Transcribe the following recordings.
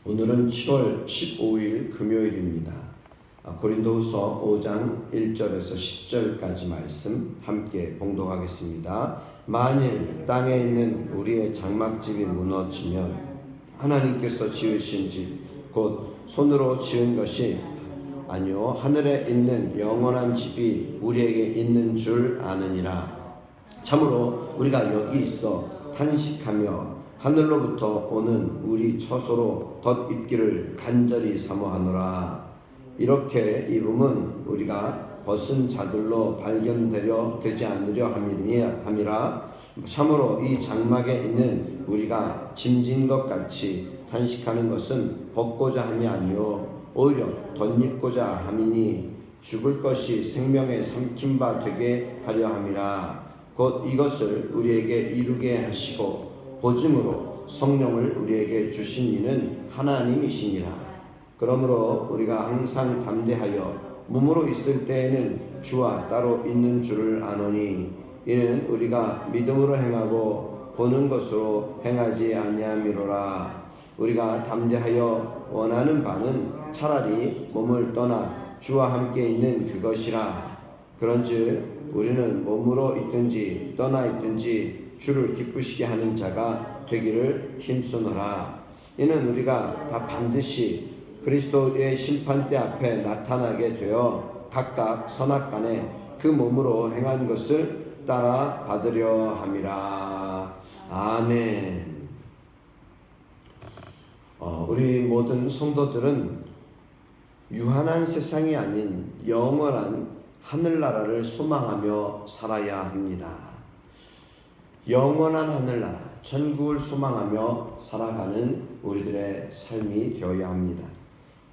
오늘은 7월 15일 금요일입니다. 고린도후서 5장 1절에서 10절까지 말씀 함께 봉독하겠습니다. 만일 땅에 있는 우리의 장막집이 무너지면 하나님께서 지으신 집 곧 손으로 지은 것이 아니요 하늘에 있는 영원한 집이 우리에게 있는 줄 아느니라. 참으로 우리가 여기 있어 탄식하며 하늘로부터 오는 우리 처소로 덧입기를 간절히 사모하노라. 이렇게 입음은 우리가 벗은 자들로 발견되려 되지 않으려 함이라. 참으로 이 장막에 있는 우리가 짐진 것 같이 탄식하는 것은 벗고자 함이 아니요 오히려 덧입고자 함이니 죽을 것이 생명에 삼킨 바 되게 하려 함이라. 곧 이것을 우리에게 이루게 하시고 보증으로 성령을 우리에게 주신 이는 하나님이시니라. 그러므로 우리가 항상 담대하여 몸으로 있을 때에는 주와 따로 있는 줄을 아노니 이는 우리가 믿음으로 행하고 보는 것으로 행하지 아니함이로라. 우리가 담대하여 원하는 바는 차라리 몸을 떠나 주와 함께 있는 그것이라. 그런즉 우리는 몸으로 있든지 떠나 있든지 주를 기쁘시게 하는 자가 되기를 힘쓰노라. 이는 우리가 다 반드시 그리스도의 심판대 앞에 나타나게 되어 각각 선악간에 그 몸으로 행한 것을 따라 받으려 함이라. 아멘. 우리 모든 성도들은 유한한 세상이 아닌 영원한 하늘나라를 소망하며 살아야 합니다. 영원한 하늘나라, 천국을 소망하며 살아가는 우리들의 삶이 되어야 합니다.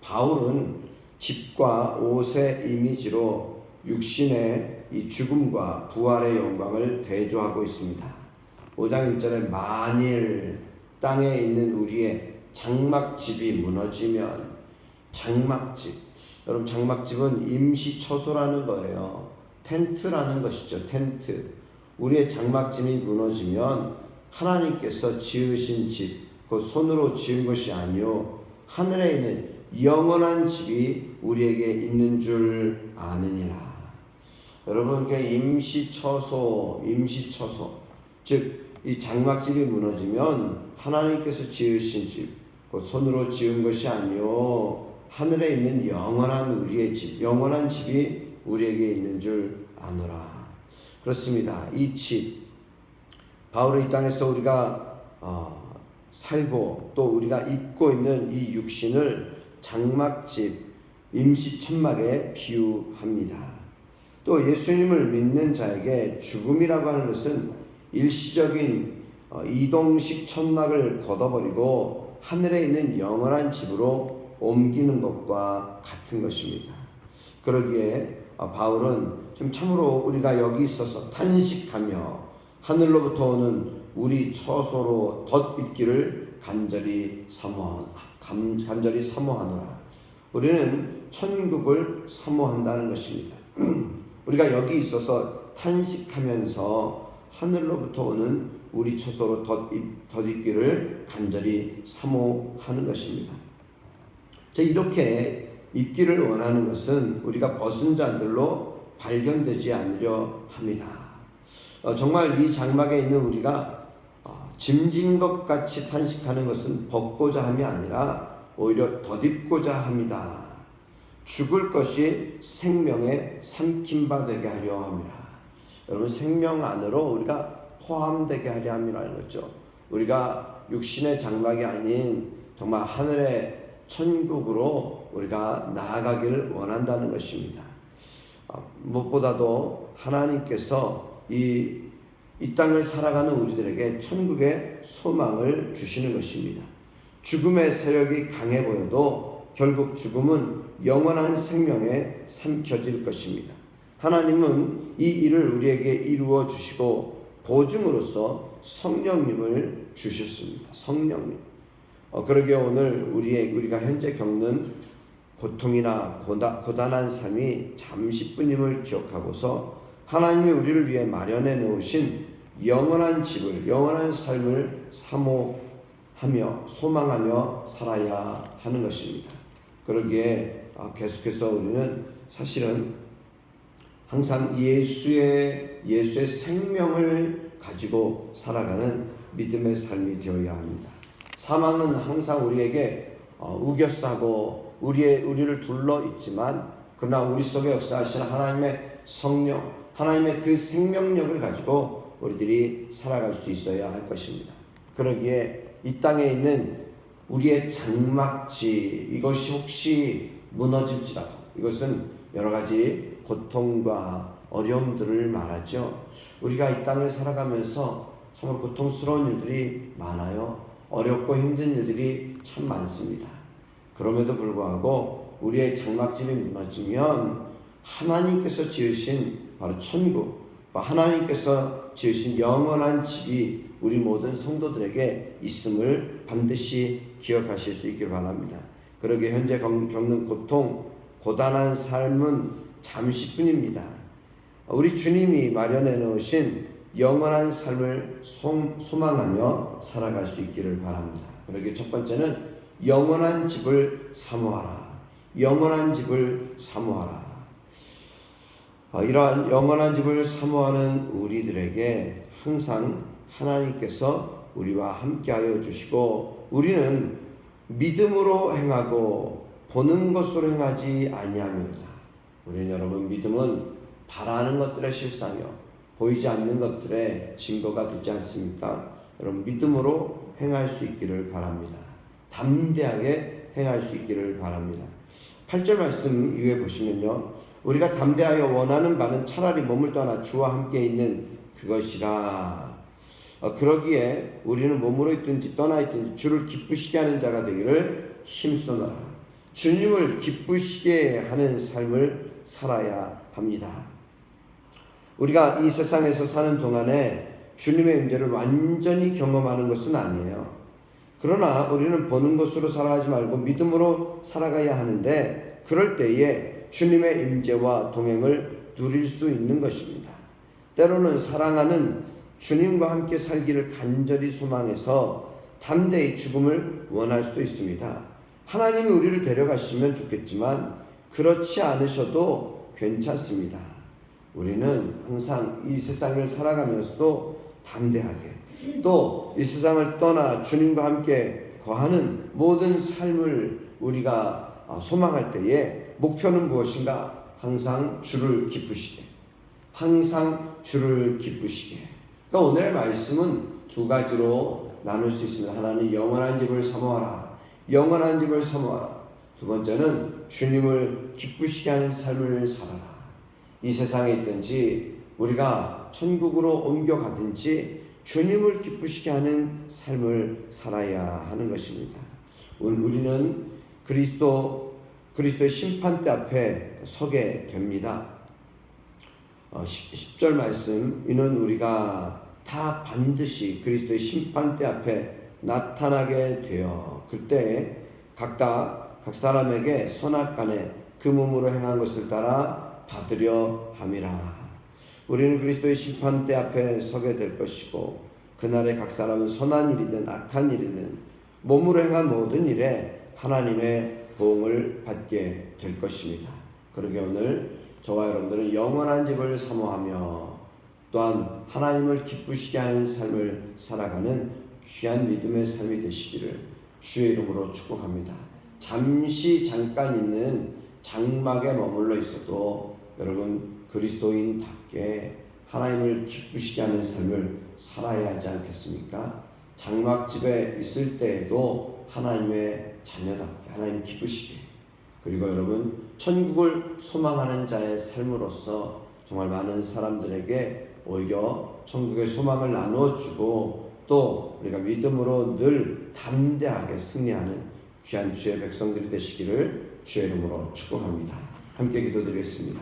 바울은 집과 옷의 이미지로 육신의 이 죽음과 부활의 영광을 대조하고 있습니다. 5장 1절에 만일 땅에 있는 우리의 장막집이 무너지면, 장막집, 여러분 장막집은 임시처소라는 거예요. 텐트라는 것이죠. 텐트. 우리의 장막집이 무너지면 하나님께서 지으신 집, 그 손으로 지은 것이 아니요 하늘에 있는 영원한 집이 우리에게 있는 줄 아느니라. 여러분, 임시처소, 즉 이 장막집이 무너지면 하나님께서 지으신 집, 그 손으로 지은 것이 아니요 하늘에 있는 영원한 우리의 집, 영원한 집이 우리에게 있는 줄 아노라. 그렇습니다. 이 집, 바울의 이 땅에서 우리가 살고 또 우리가 입고 있는 이 육신을 장막집, 임시천막에 비유합니다. 또 예수님을 믿는 자에게 죽음이라고 하는 것은 일시적인 이동식 천막을 걷어버리고 하늘에 있는 영원한 집으로 옮기는 것과 같은 것입니다. 그러기에 바울은 지금 참으로 우리가 여기 있어서 탄식하며 하늘로부터 오는 우리 처소로 덧입기를 간절히 사모하노라. 우리는 천국을 사모한다는 것입니다. 우리가 여기 있어서 탄식하면서 하늘로부터 오는 우리 처소로 덧입기를 간절히 사모하는 것입니다. 이렇게 입기를 원하는 것은 우리가 벗은 자들로 발견되지 않으려 합니다. 정말 이 장막에 있는 우리가 짐진 것 같이 탄식하는 것은 벗고자 함이 아니라 오히려 덧입고자 합니다. 죽을 것이 생명에 삼킨 바 되게 하려 합니다. 여러분, 생명 안으로 우리가 포함되게 하려 함이라는 거죠. 우리가 육신의 장막이 아닌 정말 하늘의 천국으로 우리가 나아가기를 원한다는 것입니다. 무엇보다도 하나님께서 이 땅을 살아가는 우리들에게 천국의 소망을 주시는 것입니다. 죽음의 세력이 강해 보여도 결국 죽음은 영원한 생명에 삼켜질 것입니다. 하나님은 이 일을 우리에게 이루어 주시고 보증으로서 성령님을 주셨습니다. 성령님. 그러기에 오늘 우리가 현재 겪는 고통이나 고단한 삶이 잠시뿐임을 기억하고서 하나님이 우리를 위해 마련해 놓으신 영원한 집을, 영원한 삶을 하며 소망하며 살아야 하는 것입니다. 그러기에 계속해서 우리는 사실은 항상 예수의 생명을 가지고 살아가는 믿음의 삶이 되어야 합니다. 사망은 항상 우리에게 우겨싸고 우리를 둘러 있지만, 그러나 우리 속에 역사하시는 하나님의 성령, 하나님의 그 생명력을 가지고 우리들이 살아갈 수 있어야 할 것입니다. 그러기에 이 땅에 있는 우리의 장막지, 이것이 혹시 무너질지라도, 이것은 여러 가지 고통과 어려움들을 말하죠. 우리가 이 땅을 살아가면서 정말 고통스러운 일들이 많아요. 어렵고 힘든 일들이 참 많습니다. 그럼에도 불구하고 우리의 장막집이 무너지면 하나님께서 지으신 바로 천국, 하나님께서 지으신 영원한 집이 우리 모든 성도들에게 있음을 반드시 기억하실 수 있길 바랍니다. 그러기에 현재 겪는 고통, 고단한 삶은 잠시뿐입니다. 우리 주님이 마련해 놓으신 영원한 삶을 소망하며 살아갈 수 있기를 바랍니다. 그러기에 첫 번째는 영원한 집을 사모하라. 영원한 집을 사모하라. 이러한 영원한 집을 사모하는 우리들에게 항상 하나님께서 우리와 함께하여 주시고, 우리는 믿음으로 행하고 보는 것으로 행하지 아니하며이다. 우리는 여러분, 믿음은 바라는 것들의 실상이요 보이지 않는 것들의 증거가 되지 않습니까? 여러분, 믿음으로 행할 수 있기를 바랍니다. 담대하게 행할 수 있기를 바랍니다. 8절 말씀 위에 보시면요, 우리가 담대하여 원하는 바는 차라리 몸을 떠나 주와 함께 있는 그것이라. 그러기에 우리는 몸으로 있든지 떠나 있든지 주를 기쁘시게 하는 자가 되기를 힘쓰노라. 주님을 기쁘시게 하는 삶을 살아야 합니다. 우리가 이 세상에서 사는 동안에 주님의 임재를 완전히 경험하는 것은 아니에요. 그러나 우리는 보는 것으로 살아가지 말고 믿음으로 살아가야 하는데, 그럴 때에 주님의 임재와 동행을 누릴 수 있는 것입니다. 때로는 사랑하는 주님과 함께 살기를 간절히 소망해서 담대히 죽음을 원할 수도 있습니다. 하나님이 우리를 데려가시면 좋겠지만 그렇지 않으셔도 괜찮습니다. 우리는 항상 이 세상을 살아가면서도 담대하게, 또 이 세상을 떠나 주님과 함께 거하는 모든 삶을 우리가 소망할 때에 목표는 무엇인가? 항상 주를 기쁘시게, 항상 주를 기쁘시게. 그러니까 오늘의 말씀은 두 가지로 나눌 수 있습니다. 하나는 영원한 집을 사모하라. 영원한 집을 사모하라. 두 번째는 주님을 기쁘시게 하는 삶을 살아라. 이 세상에 있든지 우리가 천국으로 옮겨가든지 주님을 기쁘시게 하는 삶을 살아야 하는 것입니다. 우리는 그리스도의 심판대 앞에 서게 됩니다. 10절 말씀, 이는 우리가 다 반드시 그리스도의 심판대 앞에 나타나게 되어 그때 각각 각 사람에게 선악간에 그 몸으로 행한 것을 따라 받으려 함이라. 우리는 그리스도의 심판대 앞에 서게 될 것이고, 그날에 각 사람은 선한 일이든 악한 일이든 몸으로 행한 모든 일에 하나님의 보응을 받게 될 것입니다. 그러게 오늘 저와 여러분들은 영원한 집을 사모하며 또한 하나님을 기쁘시게 하는 삶을 살아가는 귀한 믿음의 삶이 되시기를 주의 이름으로 축복합니다. 잠깐 있는 장막에 머물러 있어도 여러분 그리스도인답게 하나님을 기쁘시게 하는 삶을 살아야 하지 않겠습니까? 장막집에 있을 때에도 하나님의 자녀답게 하나님 기쁘시게, 그리고 여러분 천국을 소망하는 자의 삶으로서 정말 많은 사람들에게 오히려 천국의 소망을 나누어주고, 또 우리가 믿음으로 늘 담대하게 승리하는 귀한 주의 백성들이 되시기를 주의 이름으로 축복합니다. 함께 기도드리겠습니다.